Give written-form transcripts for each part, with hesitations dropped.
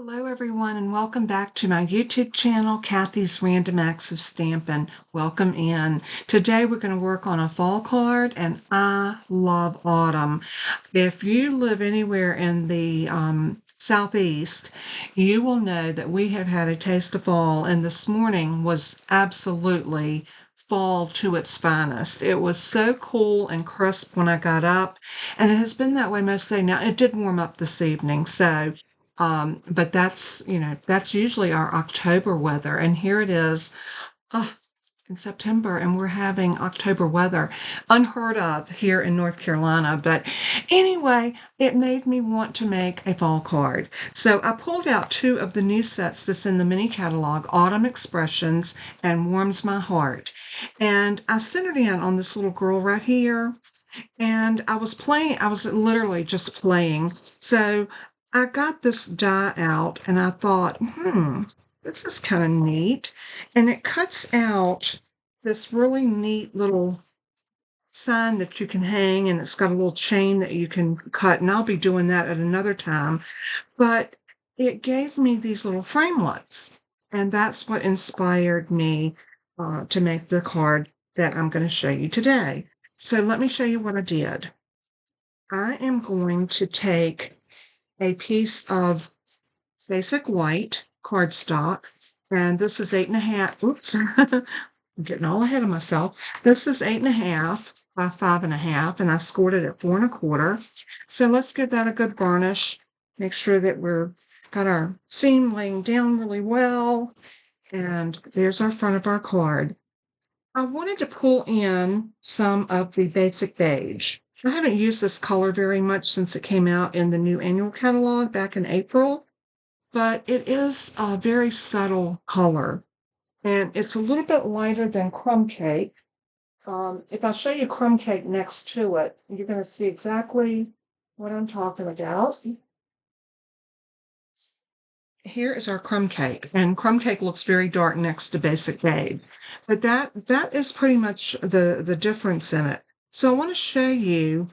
Hello everyone and welcome back to my YouTube channel, Kathy's Random Acts of Stampin'. Welcome in. Today we're going to work on a fall card and I love autumn. If you live anywhere in the Southeast, you will know that we have had a taste of fall, and this morning was absolutely fall to its finest. It was so cool and crisp when I got up, and it has been that way most of the day. Now, it did warm up this evening, but that's usually our October weather. And here it is, in September, and we're having October weather, unheard of here in North Carolina. But anyway, it made me want to make a fall card. So I pulled out two of the new sets that's in the mini catalog, Autumn Expressions and Warms My Heart. And I centered in on this little girl right here. And I was literally just playing. So I got this die out and I thought, this is kind of neat. And it cuts out this really neat little sign that you can hang, and it's got a little chain that you can cut. And I'll be doing that at another time. But it gave me these little framelets. And that's what inspired me to make the card that I'm going to show you today. So let me show you what I did. I am going to take a piece of basic white cardstock, and this is 8.5. Oops, I'm getting all ahead of myself. This is 8.5 by 5.5, and I scored it at 4.25. So let's give that a good varnish. Make sure that we're got our seam laying down really well. And there's our front of our card. I wanted to pull in some of the basic beige. I haven't used this color very much since it came out in the new annual catalog back in April, but it is a very subtle color, and it's a little bit lighter than crumb cake. If I show you crumb cake next to it, you're going to see exactly what I'm talking about. Here is our crumb cake, and crumb cake looks very dark next to basic beige, but that is pretty much the difference in it. So I want to show you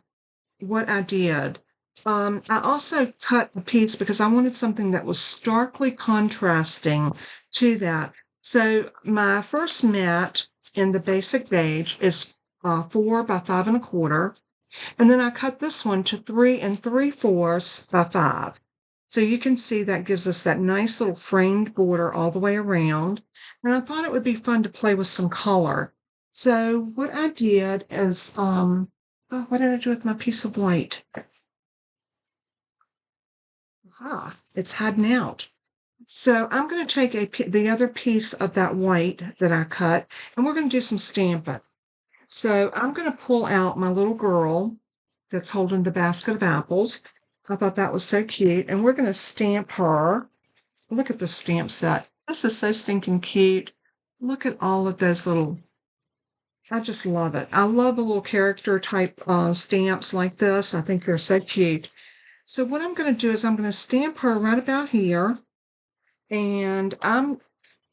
what I did. I also cut a piece because I wanted something that was starkly contrasting to that. So my first mat in the basic beige is 4 by 5.25, and then I cut this one to 3 3/4 by 5. So you can see that gives us that nice little framed border all the way around. And I thought it would be fun to play with some color. So what I did is, what did I do with my piece of white? It's hiding out. So I'm going to take the other piece of that white that I cut, and we're going to do some stamping. So I'm going to pull out my little girl that's holding the basket of apples. I thought that was so cute. And we're going to stamp her. Look at the stamp set. This is so stinking cute. Look at all of those little, I just love it. I love the little character type stamps like this. I think they're so cute. So what I'm going to do is I'm going to stamp her right about here. And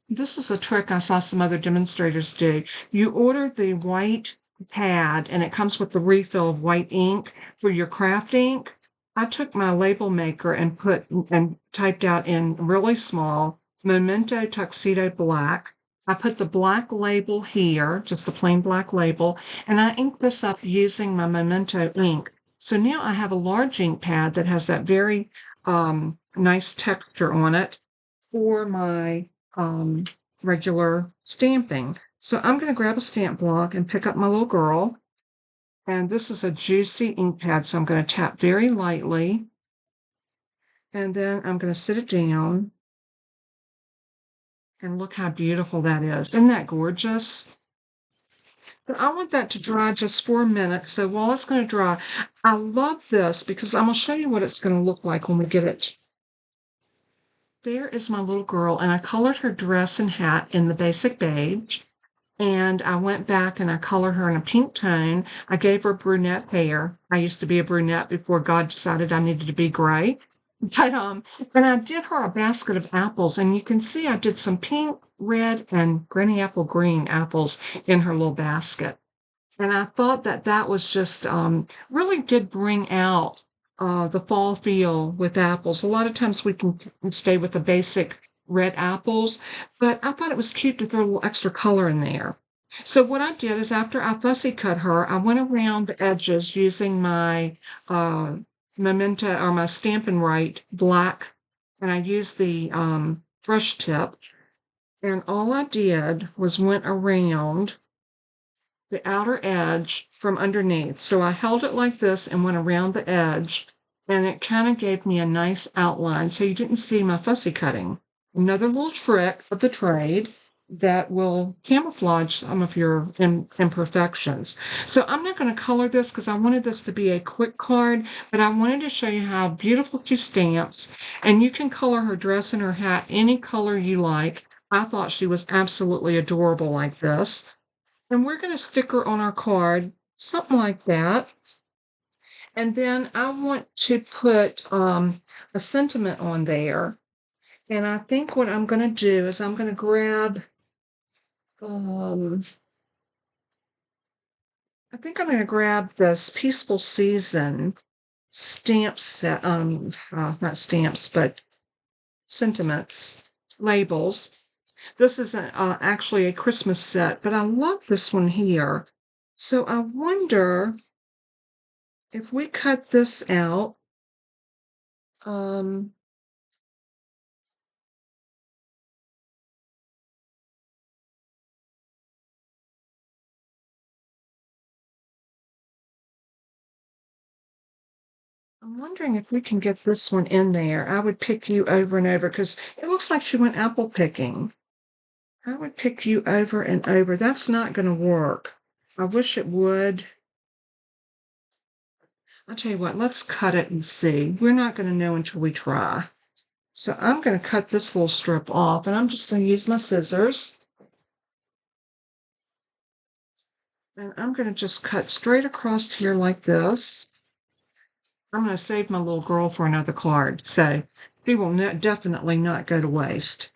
this is a trick I saw some other demonstrators do. You order the white pad, and it comes with the refill of white ink for your craft ink. I took my label maker and typed out in really small, Memento Tuxedo Black. I put the black label here, just a plain black label, and I inked this up using my Memento ink. So now I have a large ink pad that has that very nice texture on it for my regular stamping. So I'm going to grab a stamp block and pick up my little girl. And this is a juicy ink pad, so I'm going to tap very lightly. And then I'm going to sit it down. And look how beautiful that is. Isn't that gorgeous? But I want that to dry just for a minute. So while it's going to dry, I love this because I'm going to show you what it's going to look like when we get it. There is my little girl, and I colored her dress and hat in the basic beige. And I went back and I colored her in a pink tone. I gave her brunette hair. I used to be a brunette before God decided I needed to be gray. But then I did her a basket of apples, and you can see I did some pink, red, and granny apple green apples in her little basket. And I thought that was just really did bring out the fall feel with apples. A lot of times we can stay with the basic red apples, but I thought it was cute to throw a little extra color in there. So what I did is after I fussy cut her, I went around the edges using my uh, Memento or my Stampin' Right black, and I used the brush tip. And all I did was went around the outer edge from underneath. So I held it like this and went around the edge, and it kind of gave me a nice outline so you didn't see my fussy cutting. Another little trick of the trade that will camouflage some of your imperfections. So I'm not going to color this because I wanted this to be a quick card, but I wanted to show you how beautiful she stamps, and you can color her dress and her hat any color you like. I thought she was absolutely adorable like this. And we're going to stick her on our card, something like that. And then I want to put a sentiment on there. And I think what I'm going to do is I'm going to grab, I think I'm going to grab this Peaceful Season stamp set, not stamps, but sentiments, labels. This is actually a Christmas set, but I love this one here. So I wonder if we cut this out, I'm wondering if we can get this one in there. I would pick you over and over because it looks like she went apple picking. I would pick you over and over. That's not going to work. I wish it would. I'll tell you what, let's cut it and see. We're not going to know until we try. So I'm going to cut this little strip off, and I'm just going to use my scissors. And I'm going to just cut straight across here like this. I'm going to save my little girl for another card, so she will definitely not go to waste.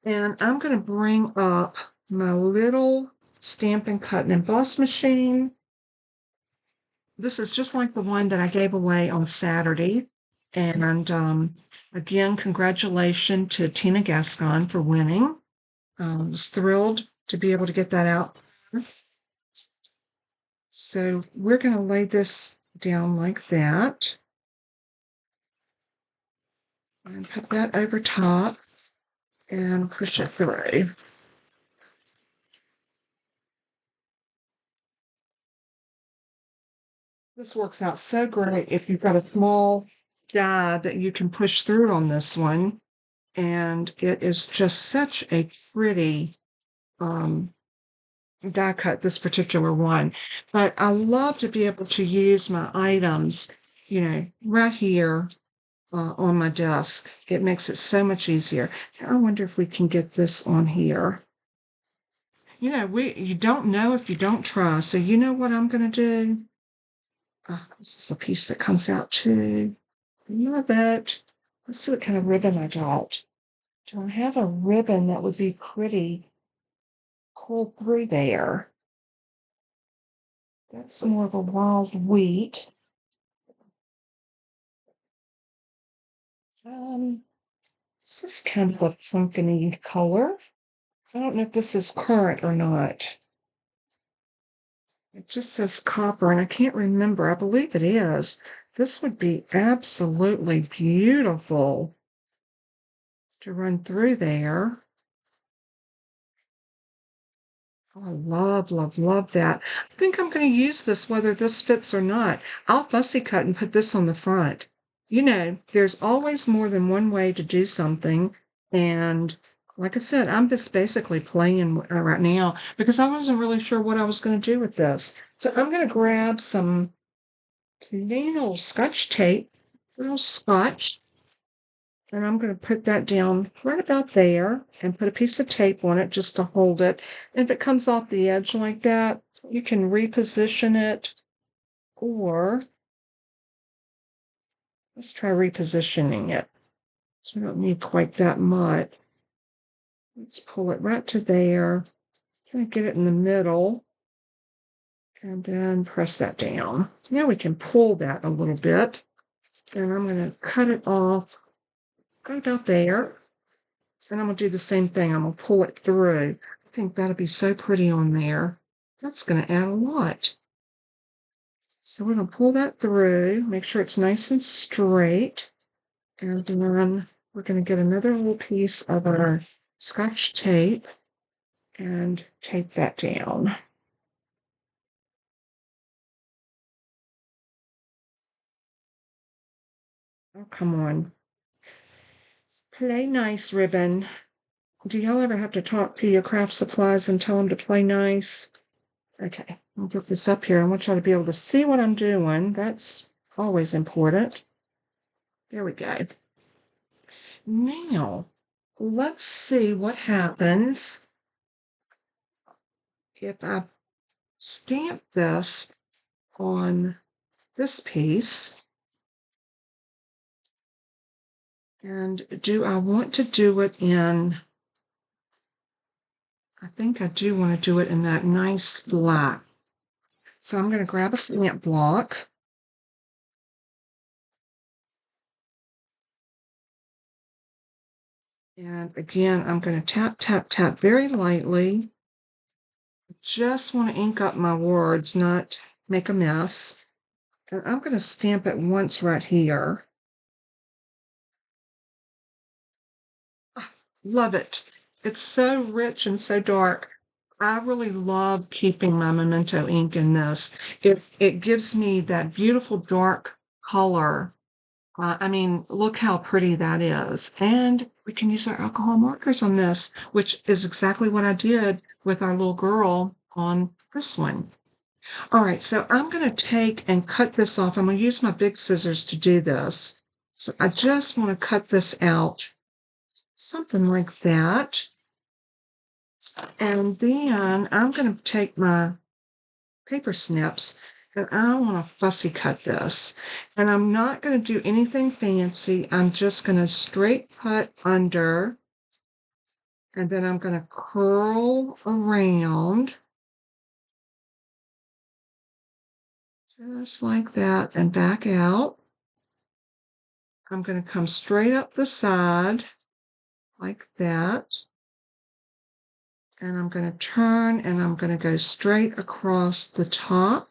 And I'm going to bring up my little Stampin' Cut and Emboss machine. This is just like the one that I gave away on Saturday. And again, congratulations to Tina Gascon for winning. I was thrilled to be able to get that out. So we're going to lay this down like that. And put that over top and push it through. This works out so great if you've got a small die that you can push through on this one. And it is just such a pretty die cut, this particular one. But I love to be able to use my items, right here on my desk. It makes it so much easier. I wonder if we can get this on here. You don't know if you don't try. So you know what I'm going to do? This is a piece that comes out too. Love it. Let's see what kind of ribbon I got. Do I have a ribbon that would be pretty pull through there? That's more of a wild wheat. This is kind of a pumpkin-y color. I don't know if this is currant or not. It just says copper, and I can't remember. I believe it is. This would be absolutely beautiful to run through there. Oh, I love, love, love that. I think I'm going to use this whether this fits or not. I'll fussy cut and put this on the front. There's always more than one way to do something. And like I said, I'm just basically playing right now because I wasn't really sure what I was going to do with this. So I'm going to grab some plain little scotch tape, little scotch, and I'm going to put that down right about there and put a piece of tape on it just to hold it. And if it comes off the edge like that, you can reposition it, or let's try repositioning it. So we don't need quite that much. Let's pull it right to there. Try to get it in the middle. And then press that down. Now we can pull that a little bit. And I'm going to cut it off right about there. And I'm going to do the same thing. I'm going to pull it through. I think that'll be so pretty on there. That's going to add a lot. So we're going to pull that through, make sure it's nice and straight. And then we're going to get another little piece of our Scotch tape and tape that down. Oh, come on. Play nice, ribbon. Do y'all ever have to talk to your craft supplies and tell them to play nice? Okay, I'll get this up here. I want y'all to be able to see what I'm doing. That's always important. There we go. Now, let's see what happens if I stamp this on this piece. And do I want to do it in, I think I do want to do it in that nice black. So I'm going to grab a stamp block. And again, I'm going to tap, tap, tap very lightly. Just want to ink up my words, not make a mess. And I'm going to stamp it once right here. Love it. It's so rich and so dark. I really love keeping my Memento ink in this. It gives me that beautiful dark color. I mean, look how pretty that is. And we can use our alcohol markers on this, which is exactly what I did with our little girl on this one. All right, so I'm going to take and cut this off. I'm going to use my big scissors to do this. So I just want to cut this out, something like that. And then I'm going to take my paper snips and I want to fussy cut this. And I'm not going to do anything fancy. I'm just going to straight cut under. And then I'm going to curl around. Just like that and back out. I'm going to come straight up the side like that. And I'm going to turn and I'm going to go straight across the top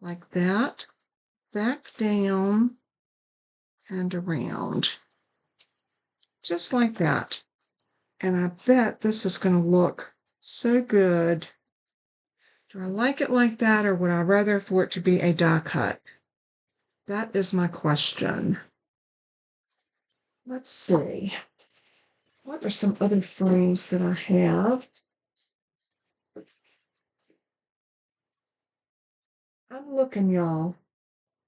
like that, back down and around, just like that. And I bet this is going to look so good. Do I like it like that, or would I rather for it to be a die cut? That is my question. Let's see. What are some other frames that I have? I'm looking, y'all.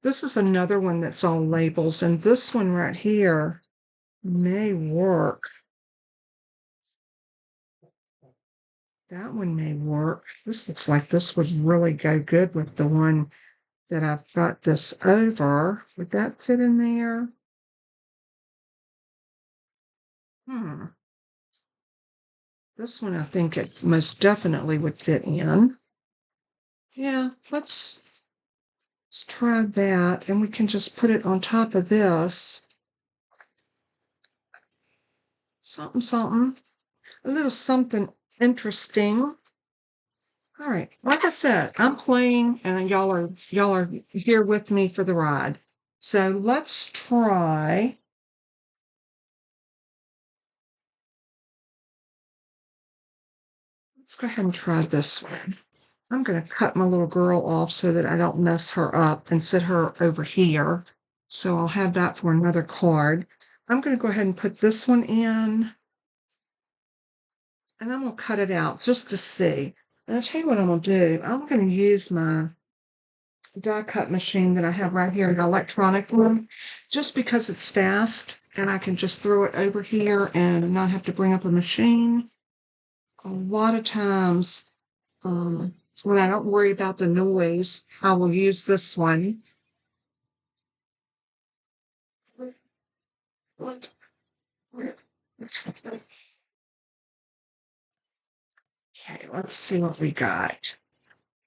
This is another one that's all labels, and this one right here may work. That one may work. This looks like this would really go good with the one that I've got this over. Would that fit in there? This one I think it most definitely would fit in. Yeah, let's try that, and we can just put it on top of this. Something, something, a little something interesting. All right, like I said, I'm playing, and y'all are here with me for the ride. So let's try. Let's go ahead and try this one. I'm going to cut my little girl off so that I don't mess her up and sit her over here. So I'll have that for another card. I'm going to go ahead and put this one in. And I'm going to cut it out just to see. And I'll tell you what I'm going to do. I'm going to use my die cut machine that I have right here, an electronic one, just because it's fast and I can just throw it over here and not have to bring up a machine. A lot of times, when I don't worry about the noise, I will use this one. Okay, let's see what we got.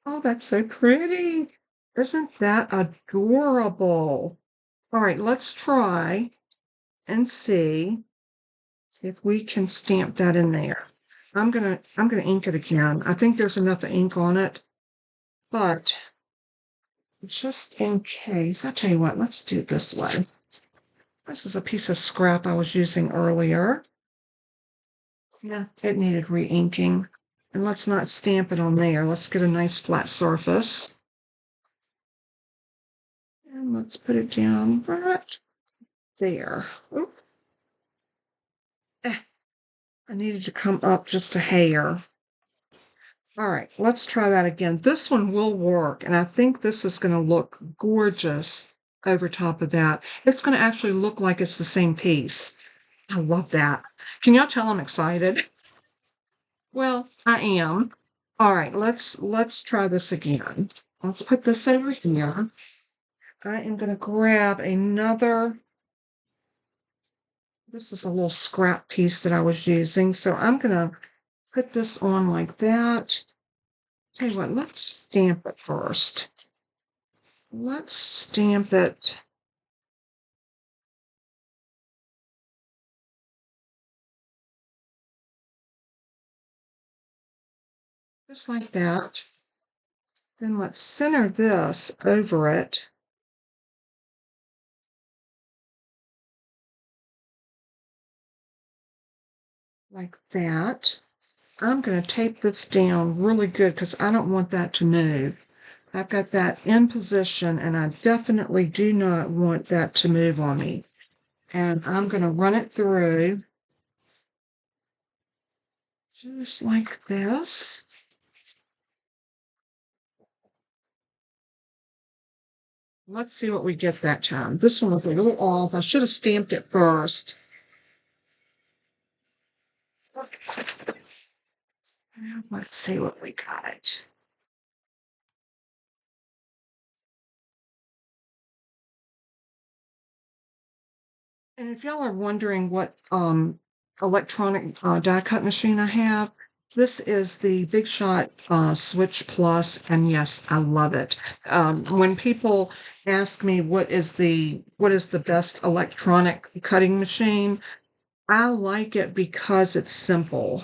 Oh, that's so pretty. Isn't that adorable? All right, let's try and see if we can stamp that in there. I'm gonna ink it again. I think there's enough ink on it, but just in case, I'll tell you what, let's do it this way. This is a piece of scrap I was using earlier. Yeah, it needed re-inking. And let's not stamp it on there. Let's get a nice flat surface. And let's put it down right there. Oop. I needed to come up just a hair. All right, let's try that again. This one will work, and I think this is going to look gorgeous over top of that. It's going to actually look like it's the same piece. I love that. Can y'all tell I'm excited? Well, I am. All right, let's try this again. Let's put this over here. I am going to grab another. This is a little scrap piece that I was using, so I'm going to put this on like that. Tell you what, let's stamp it first. Let's stamp it. Just like that. Then let's center this over it. Like that. I'm going to tape this down really good because I don't want that to move. I've got that in position and I definitely do not want that to move on me. And I'm going to run it through just like this. Let's see what we get that time. This one was a little off. I should have stamped it first. Let's see what we got. And if y'all are wondering what electronic die cut machine I have, this is the Big Shot Switch Plus, and yes, I love it. When people ask me what is the best electronic cutting machine, I like it because it's simple.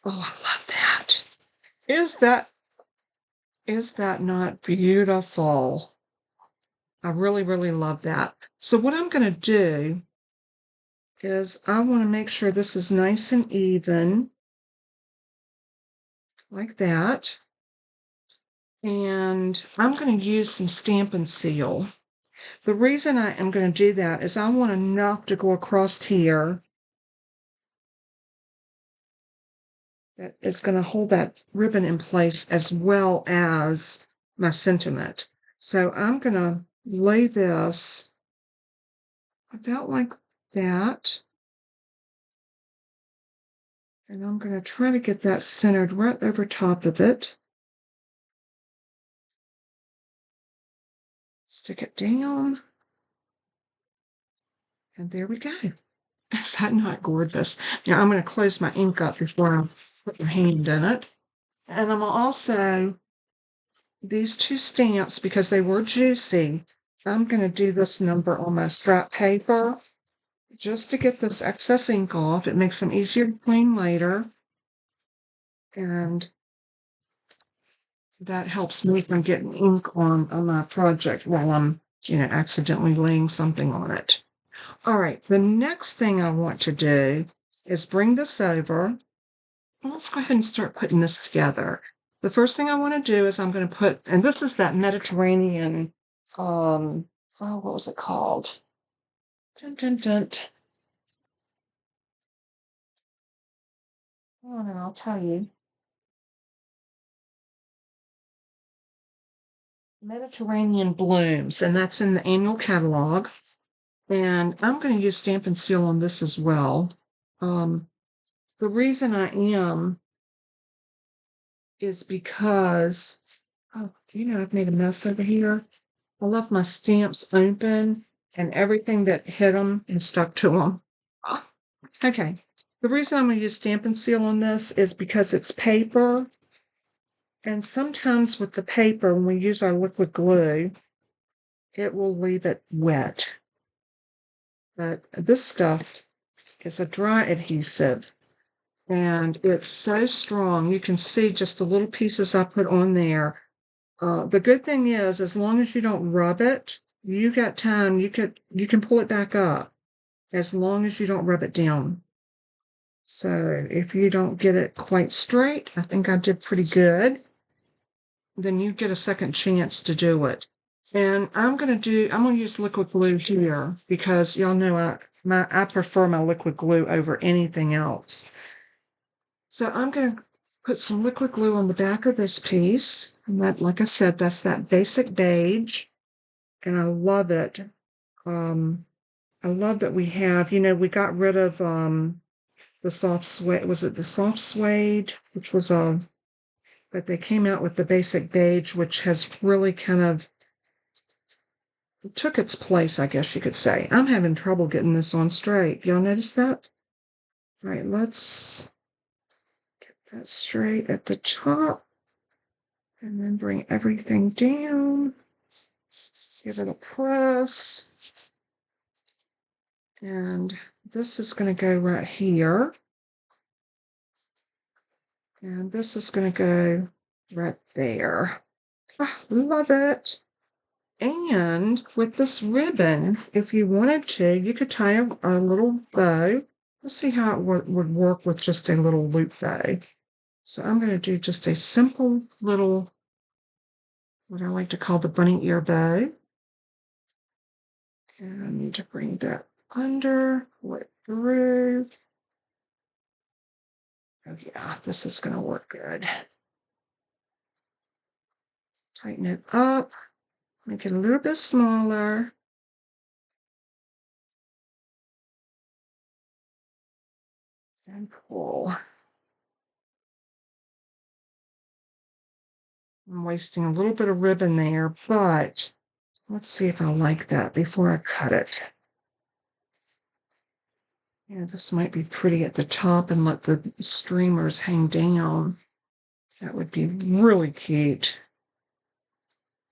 Oh, I love that. Is that not beautiful? I really, really love that. So what I'm going to do is I want to make sure this is nice and even, like that. And I'm going to use some Stampin' Seal. The reason I am going to do that is I want enough to go across here that it's going to hold that ribbon in place as well as my sentiment. So I'm going to lay this about like that. And I'm going to try to get that centered right over top of it. Stick it down. And there we go. Is that not gorgeous? Now I'm going to close my ink up before I put my hand in it. And I'm also, these two stamps, because they were juicy, I'm going to do this number on my scrap paper just to get this excess ink off. It makes them easier to clean later. And that helps me from getting ink on my project while I'm, accidentally laying something on it. All right, the next thing I want to do is bring this over. Let's go ahead and start putting this together. The first thing I want to do is I'm going to put, and this is that Mediterranean, what was it called? Dun, dun, dun. Oh, no, I'll tell you. Mediterranean Blooms, and that's in the annual catalog. And I'm going to use Stampin' Seal on this as well. The reason I am is because, I've made a mess over here. I left my stamps open and everything that hit them is stuck to them. Okay. The reason I'm going to use Stampin' Seal on this is because it's paper And sometimes with the paper, when we use our liquid glue, it will leave it wet. But this stuff is a dry adhesive, and it's so strong. You can see just the little pieces I put on there. The good thing is, as long as you don't rub it, you got time. You can pull it back up as long as you don't rub it down. So if you don't get it quite straight, I think I did pretty good. Then you get a second chance to do it. And I'm gonna use liquid glue here because y'all know I prefer my liquid glue over anything else. So I'm gonna put some liquid glue on the back of this piece. And that, like I said, that's that basic beige. And I love it. I love that we have, we got rid of the soft suede. Was it the soft suede? Which was but they came out with the basic beige, which has really kind of took its place, I guess you could say. I'm having trouble getting this on straight. Y'all notice that? All right, let's get that straight at the top and then bring everything down. Give it a press. And this is going to go right here. And this is going to go right there. Ah, love it. And with this ribbon, if you wanted to, you could tie a little bow. Let's see how it would work with just a little loop bow. So I'm going to do just a simple little, what I like to call the bunny ear bow. And I need to bring that under, pull it through. Oh yeah, this is going to work good. Tighten it up, make it a little bit smaller. And pull. I'm wasting a little bit of ribbon there, but let's see if I like that before I cut it. Yeah, this might be pretty at the top and let the streamers hang down. That would be really cute.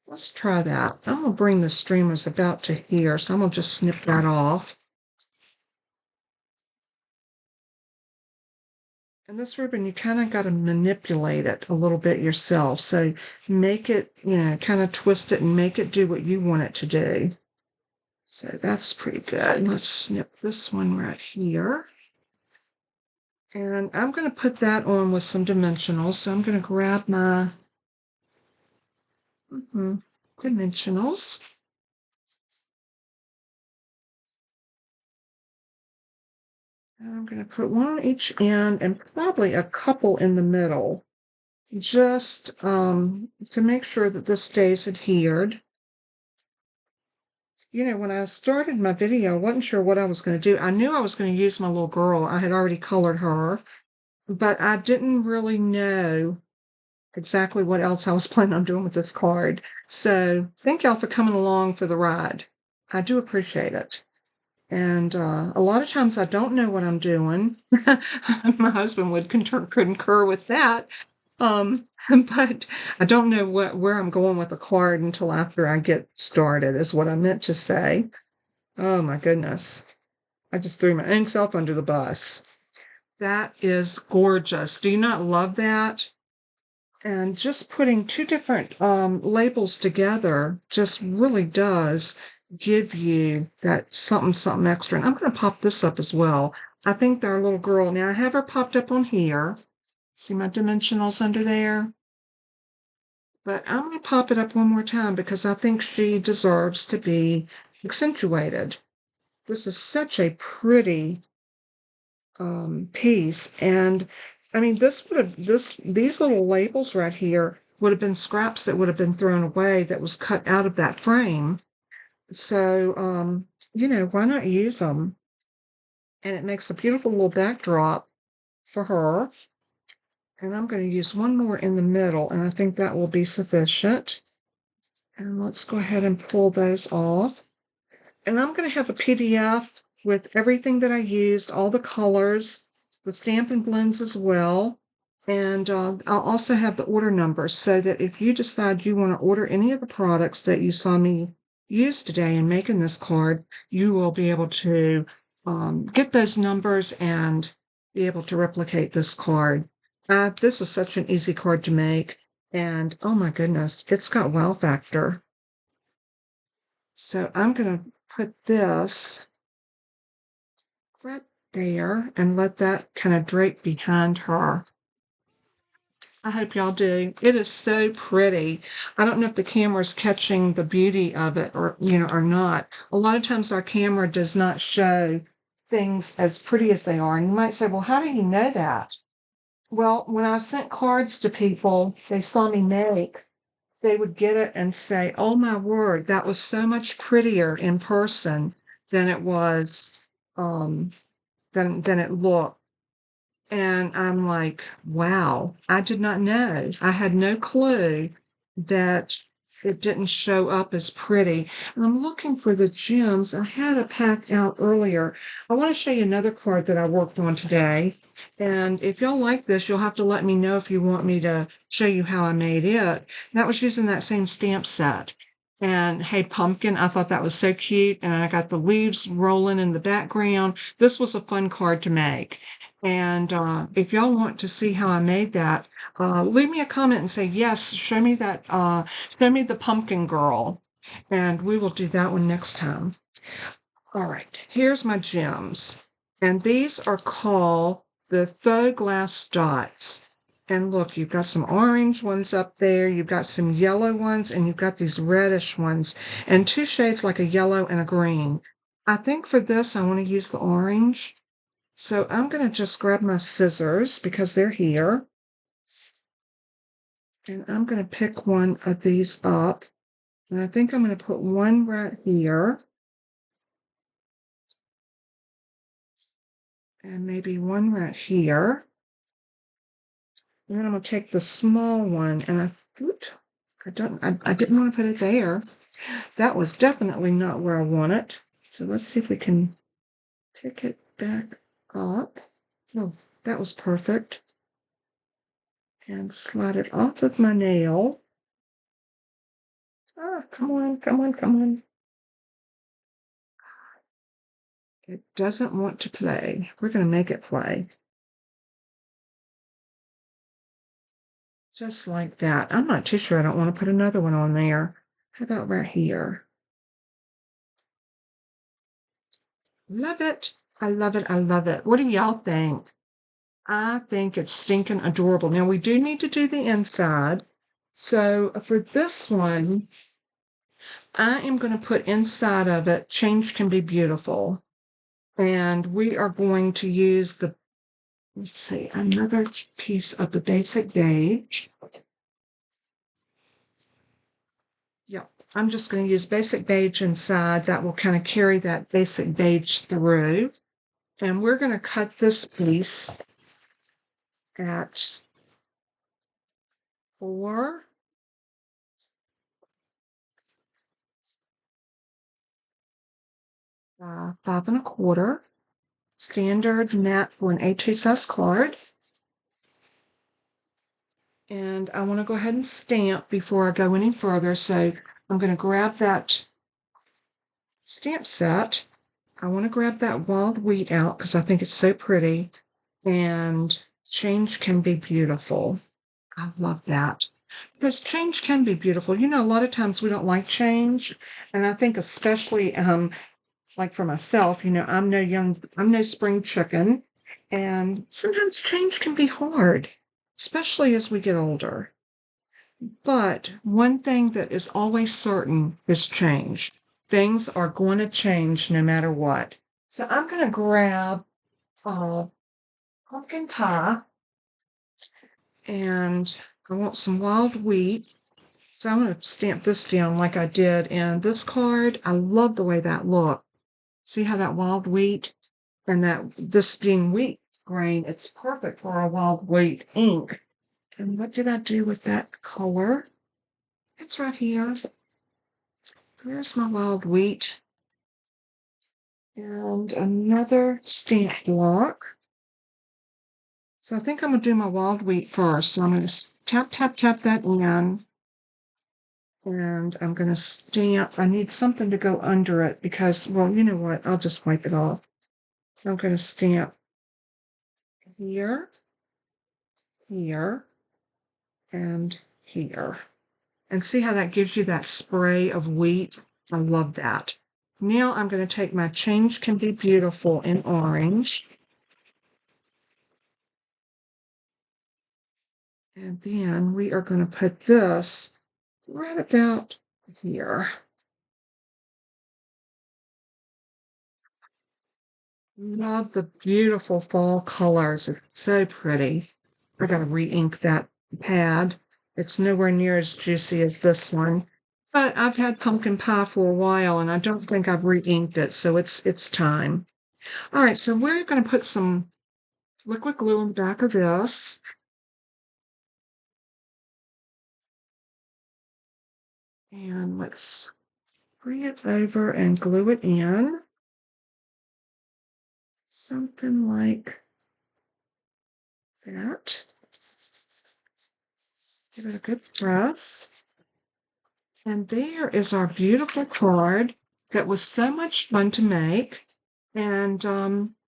Let's try that. I'm going to bring the streamers about to here, so I'm going to just snip that off. And this ribbon, you kind of got to manipulate it a little bit yourself. So make it, kind of twist it and make it do what you want it to do. So that's pretty good. Let's snip this one right here. And I'm going to put that on with some dimensionals. So I'm going to grab my dimensionals. And I'm going to put one on each end and probably a couple in the middle, just to make sure that this stays adhered. When I started my video, I wasn't sure what I was going to do. I knew I was going to use my little girl. I had already colored her, but I didn't really know exactly what else I was planning on doing with this card. So thank y'all for coming along for the ride. I do appreciate it. And a lot of times I don't know what I'm doing. My husband would concur with that. But I don't know where I'm going with the card until after I get started, is what I meant to say. Oh my goodness. I just threw my own self under the bus. That is gorgeous. Do you not love that? And just putting two different labels together just really does give you that something extra. And I'm going to pop this up as well. I think our little girl, now I have her popped up on here. See my dimensionals under there? But I'm going to pop it up one more time because I think she deserves to be accentuated. This is such a pretty piece. And I mean, these little labels right here would have been scraps that would have been thrown away that was cut out of that frame. So, why not use them? And it makes a beautiful little backdrop for her. And I'm going to use one more in the middle, and I think that will be sufficient. And let's go ahead and pull those off. And I'm going to have a PDF with everything that I used, all the colors, the Stampin' Blends as well. And I'll also have the order number so that if you decide you want to order any of the products that you saw me use today in making this card, you will be able to get those numbers and be able to replicate this card. This is such an easy card to make. And oh my goodness, it's got wow factor. So I'm going to put this right there and let that kind of drape behind her. I hope y'all do. It is so pretty. I don't know if the camera's catching the beauty of it or, or not. A lot of times our camera does not show things as pretty as they are. And you might say, well, how do you know that? Well, when I sent cards to people they saw me make, they would get it and say, oh my word, that was so much prettier in person than it was, than it looked. And I'm like, wow, I did not know. I had no clue that it didn't show up as pretty. And I'm looking for the gems. I had a pack out earlier. I want to show you another card that I worked on today. And if y'all like this, you'll have to let me know if you want me to show you how I made it. That was using that same stamp set. And hey, pumpkin, I thought that was so cute. And I got the leaves rolling in the background. This was a fun card to make. And if y'all want to see how I made that, leave me a comment and say, yes, show me that, show me the pumpkin girl. And we will do that one next time. All right, here's my gems. And these are called the faux glass dots. And look, you've got some orange ones up there, you've got some yellow ones, and you've got these reddish ones, and two shades like a yellow and a green. I think for this, I want to use the orange. So I'm going to just grab my scissors because they're here. And I'm going to pick one of these up. And I think I'm going to put one right here. And maybe one right here. And then I'm going to take the small one and I didn't want to put it there. That was definitely not where I want it. So let's see if we can pick it back up. Oh, that was perfect. And slide it off of my nail. Ah, come on, come on, come on. It doesn't want to play. We're going to make it play. Just like that. I'm not too sure. I don't want to put another one on there. How about right here? Love it. I love it. I love it. What do y'all think? I think it's stinking adorable. Now, we do need to do the inside. So for this one, I am going to put inside of it, change can be beautiful. And we are going to use the, let's see, another piece of the basic beige. Yep, I'm just going to use basic beige inside. That will kind of carry that basic beige through. And we're going to cut this piece at 4 5 1/4. Standard mat for an A2 size card. And I want to go ahead and stamp before I go any further. So I'm going to grab that stamp set. I want to grab that wild wheat out because I think it's so pretty. And change can be beautiful. I love that. Because change can be beautiful. You know, a lot of times we don't like change. And I think especially like for myself, I'm no spring chicken. And sometimes change can be hard, especially as we get older. But one thing that is always certain is change. Things are going to change no matter what. So I'm going to grab pumpkin pie, and I want some wild wheat. So I'm going to stamp this down like I did in this card. I love the way that looked. See how that wild wheat and this being wheat grain, it's perfect for a wild wheat ink. And what did I do with that color? It's right here. There's my wild wheat. And another stamp block. So I think I'm going to do my wild wheat first. So I'm going to tap, tap, tap that in. And I'm going to stamp. I need something to go under it because, well, you know what? I'll just wipe it off. I'm going to stamp here, here, and here. And see how that gives you that spray of wheat? I love that. Now I'm going to take my Change Can Be Beautiful in orange. And then we are going to put this right about here. Love the beautiful fall colors. It's so pretty. I gotta re-ink that pad. It's nowhere near as juicy as this one. But I've had pumpkin pie for a while and I don't think I've re-inked it, so it's time. All right, so we're gonna put some liquid glue on the back of this. And let's bring it over and glue it in. Something like that. Give it a good press. And there is our beautiful card that was so much fun to make. And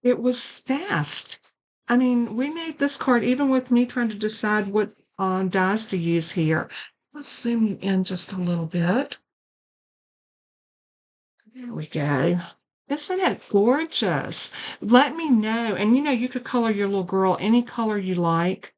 it was fast. I mean, we made this card even with me trying to decide what dies to use here. Let's zoom you in just a little bit. There we go. Isn't it gorgeous? Let me know. And you could color your little girl any color you like.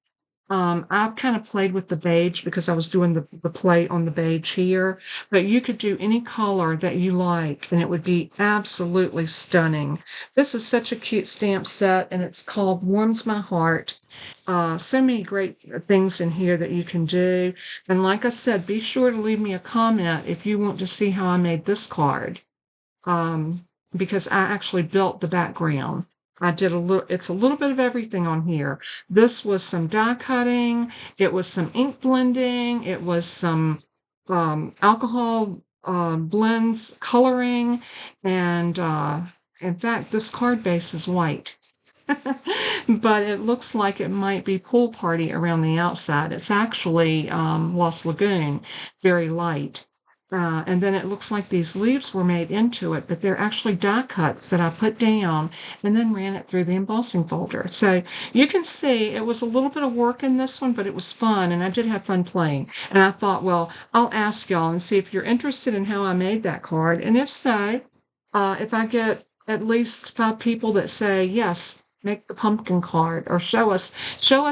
I've kind of played with the beige because I was doing the play on the beige here, but you could do any color that you like and it would be absolutely stunning. This is such a cute stamp set and it's called Warms My Heart. So many great things in here that you can do. And like I said, be sure to leave me a comment if you want to see how I made this card. Um, because I actually built the background. I did it's a little bit of everything on here. This was some die cutting, it was some ink blending, it was some alcohol blends, coloring, and in fact, this card base is white. But it looks like it might be Pool Party around the outside. It's actually Lost Lagoon, very light. And then it looks like these leaves were made into it, but they're actually die cuts that I put down and then ran it through the embossing folder. So you can see it was a little bit of work in this one, but it was fun and I did have fun playing. And I thought, well, I'll ask y'all and see if you're interested in how I made that card. And if so, if I get at least 5 people that say, yes, make the pumpkin card or show us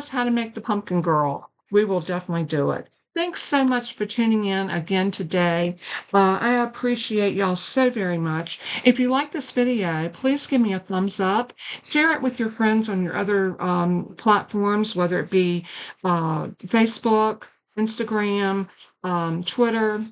how to make the pumpkin girl, we will definitely do it. Thanks so much for tuning in again today. I appreciate y'all so very much. If you like this video, please give me a thumbs up. Share it with your friends on your other platforms, whether it be Facebook, Instagram, Twitter,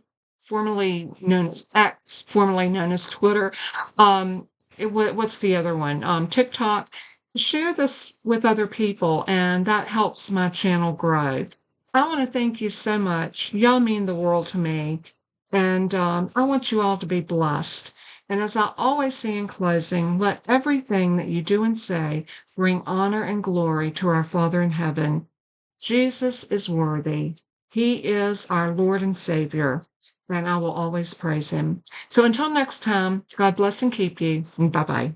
formerly known as X, formerly known as Twitter. What's the other one? TikTok. Share this with other people, and that helps my channel grow. I want to thank you so much. Y'all mean the world to me. And I want you all to be blessed. And as I always say in closing, let everything that you do and say bring honor and glory to our Father in heaven. Jesus is worthy. He is our Lord and Savior. And I will always praise him. So until next time, God bless and keep you. And bye-bye.